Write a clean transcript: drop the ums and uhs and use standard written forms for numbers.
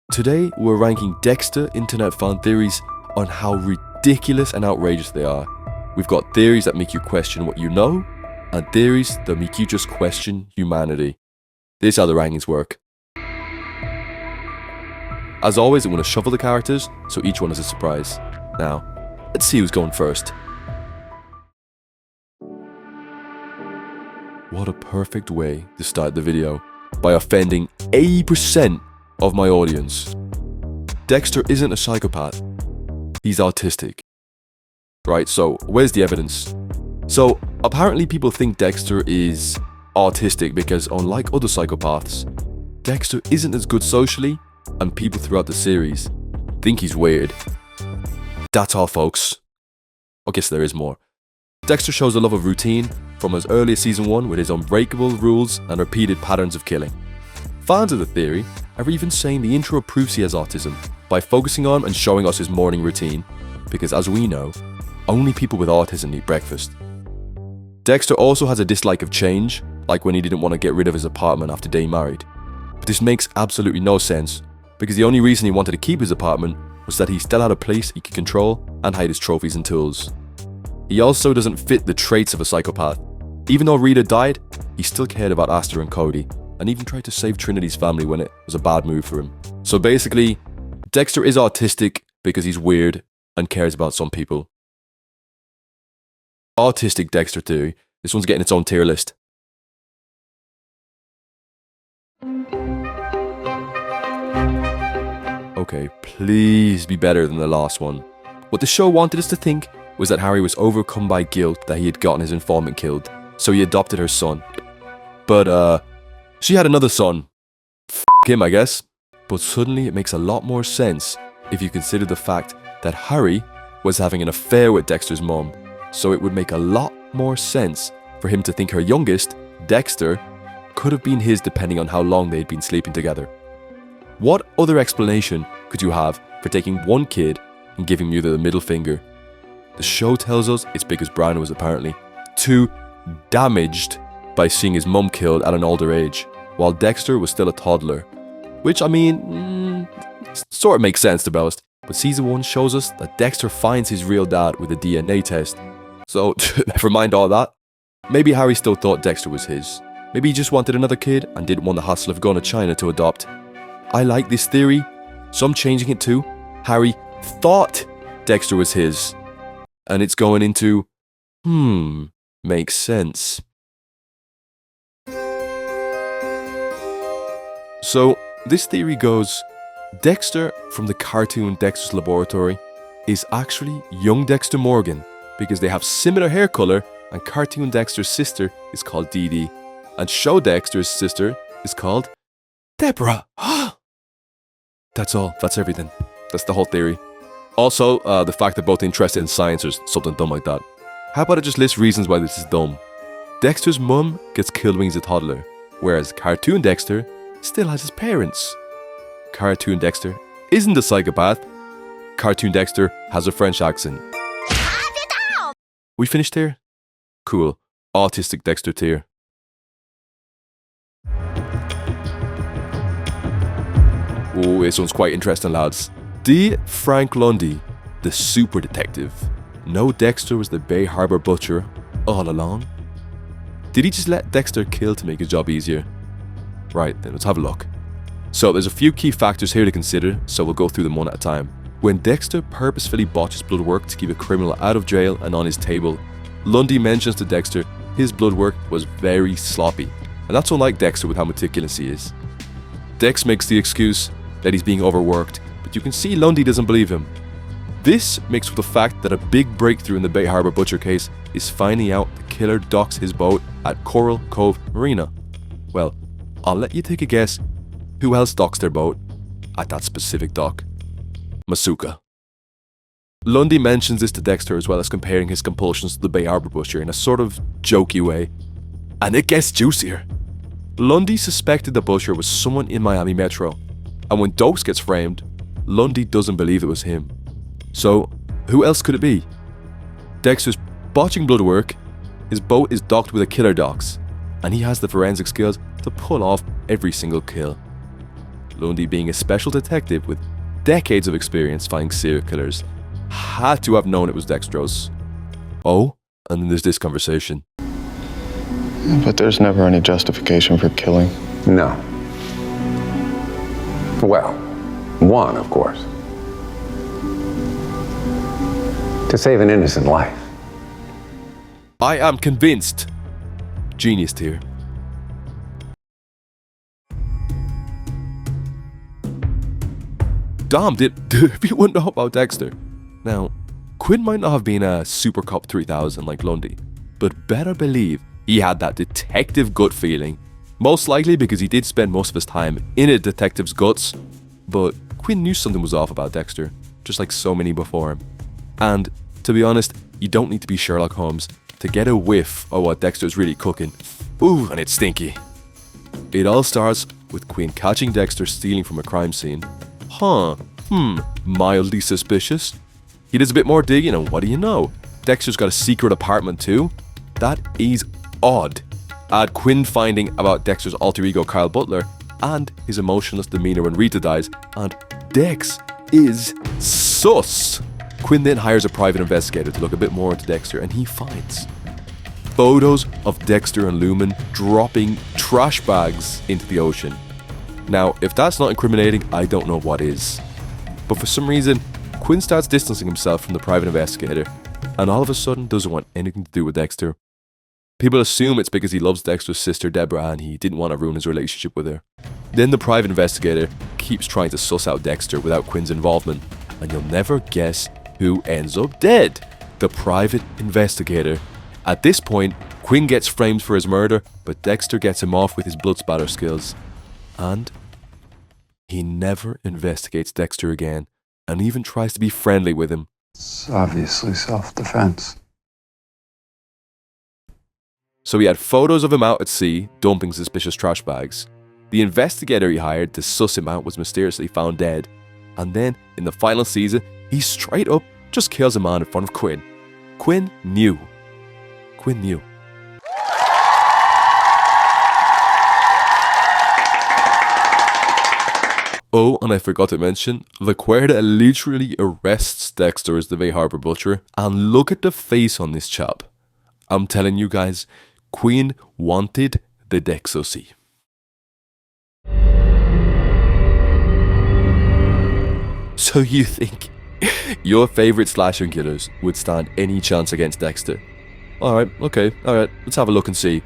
Today, we're ranking Dexter internet fan theories on how ridiculous and outrageous they are. We've got theories that make you question what you know, and theories that make you just question humanity. This is how the rankings work. As always, I'm going to shuffle the characters, so each one is a surprise. Now, let's see who's going first. What a perfect way to start the video, by offending 80% of my audience. Dexter isn't a psychopath. He's autistic. Right, so where's the evidence? So apparently people think Dexter is autistic because unlike other psychopaths, Dexter isn't as good socially, and people throughout the series think he's weird. That's all, folks. I guess there is more. Dexter shows a love of routine from as early as season 1 with his unbreakable rules and repeated patterns of killing. Fans of the theory are even saying the intro proves he has autism by focusing on and showing us his morning routine, because as we know, only people with autism eat breakfast. Dexter also has a dislike of change, like when he didn't want to get rid of his apartment after getting married. But this makes absolutely no sense, because the only reason he wanted to keep his apartment was that he still had a place he could control and hide his trophies and tools. He also doesn't fit the traits of a psychopath. Even though Rita died, he still cared about Aster and Cody, and even tried to save Trinity's family when it was a bad move for him. So basically, Dexter is autistic because he's weird and cares about some people. Autistic Dexter theory. This one's getting its own tier list. Okay, please be better than the last one. What the show wanted us to think was that Harry was overcome by guilt that he had gotten his informant killed, so he adopted her son. But, she had another son. F*** him, I guess. But suddenly it makes a lot more sense if you consider the fact that Harry was having an affair with Dexter's mom, so it would make a lot more sense for him to think her youngest, Dexter, could have been his depending on how long they had been sleeping together. What other explanation could you have for taking one kid and giving him the middle finger? The show tells us it's because Brian was apparently too damaged by seeing his mum killed at an older age, while Dexter was still a toddler. Which, I mean, sort of makes sense to be honest. But season 1 shows us that Dexter finds his real dad with a DNA test. So, never mind all that. Maybe Harry still thought Dexter was his. Maybe he just wanted another kid and didn't want the hassle of going to China to adopt. I like this theory, so I'm changing it to Harry thought Dexter was his. And it's going into, makes sense. So, this theory goes, Dexter from the cartoon Dexter's Laboratory is actually young Dexter Morgan, because they have similar hair color, and cartoon Dexter's sister is called Dee Dee, and show Dexter's sister is called Deborah. That's all. That's everything. That's the whole theory. Also, the fact they're both interested in science or something dumb like that. How about I just list reasons why this is dumb? Dexter's mum gets killed when he's a toddler, whereas cartoon Dexter still has his parents. Cartoon Dexter isn't a psychopath. Cartoon Dexter has a French accent. We finished here? Cool. Autistic Dexter tier. Oh, this one's quite interesting, lads. Did Frank Lundy, the super detective, know Dexter was the Bay Harbor butcher all along? Did he just let Dexter kill to make his job easier? Right, then let's have a look. So there's a few key factors here to consider, so we'll go through them one at a time. When Dexter purposefully botches blood work to keep a criminal out of jail and on his table, Lundy mentions to Dexter his blood work was very sloppy, and that's unlike Dexter with how meticulous he is. Dex makes the excuse that he's being overworked, but you can see Lundy doesn't believe him. This mixed with the fact that a big breakthrough in the Bay Harbor butcher case is finding out the killer docks his boat at Coral Cove Marina. Well, I'll let you take a guess who else docks their boat at that specific dock. Masuka. Lundy mentions this to Dexter as well as comparing his compulsions to the Bay Harbor butcher in a sort of jokey way. And it gets juicier. Lundy suspected the butcher was someone in Miami Metro, and when Dokes gets framed, Lundy doesn't believe it was him. So, who else could it be? Dexter's botching blood work, his boat is docked with a killer docks, and he has the forensic skills to pull off every single kill. Lundy, being a special detective with decades of experience finding serial killers, had to have known it was Dexter's. Oh, and then there's this conversation. But there's never any justification for killing. No. Well, one, of course. To save an innocent life. I am convinced. Genius tier. Damn, did everyone know about Dexter? Now, Quinn might not have been a Super Cop 3000 like Lundy, but better believe he had that detective gut feeling. Most likely because he did spend most of his time in a detective's guts, but Quinn knew something was off about Dexter, just like so many before him. And, to be honest, you don't need to be Sherlock Holmes to get a whiff of what Dexter's really cooking. Ooh, and it's stinky. It all starts with Quinn catching Dexter stealing from a crime scene. Mildly suspicious. He does a bit more digging, and what do you know? Dexter's got a secret apartment too. That is odd. Add Quinn finding about Dexter's alter ego Kyle Butler and his emotionless demeanor when Rita dies, and Dex is sus. Quinn then hires a private investigator to look a bit more into Dexter, and he finds photos of Dexter and Lumen dropping trash bags into the ocean. Now, if that's not incriminating, I don't know what is. But for some reason, Quinn starts distancing himself from the private investigator, and all of a sudden doesn't want anything to do with Dexter. People assume it's because he loves Dexter's sister Deborah and he didn't want to ruin his relationship with her. Then the private investigator keeps trying to suss out Dexter without Quinn's involvement, and you'll never guess who ends up dead. The private investigator. At this point, Quinn gets framed for his murder, but Dexter gets him off with his blood spatter skills. And he never investigates Dexter again, and even tries to be friendly with him. It's obviously self-defense. So he had photos of him out at sea, dumping suspicious trash bags. The investigator he hired to suss him out was mysteriously found dead. And then, in the final season, he straight up just kills a man in front of Quinn. Quinn knew. Quinn knew. Oh, and I forgot to mention, Laquerda literally arrests Dexter as the Bay Harbor Butcher, and look at the face on this chap. I'm telling you guys, Quinn wanted the Dexter. So you think your favourite slasher killers would stand any chance against Dexter? Alright, okay, alright, let's have a look and see.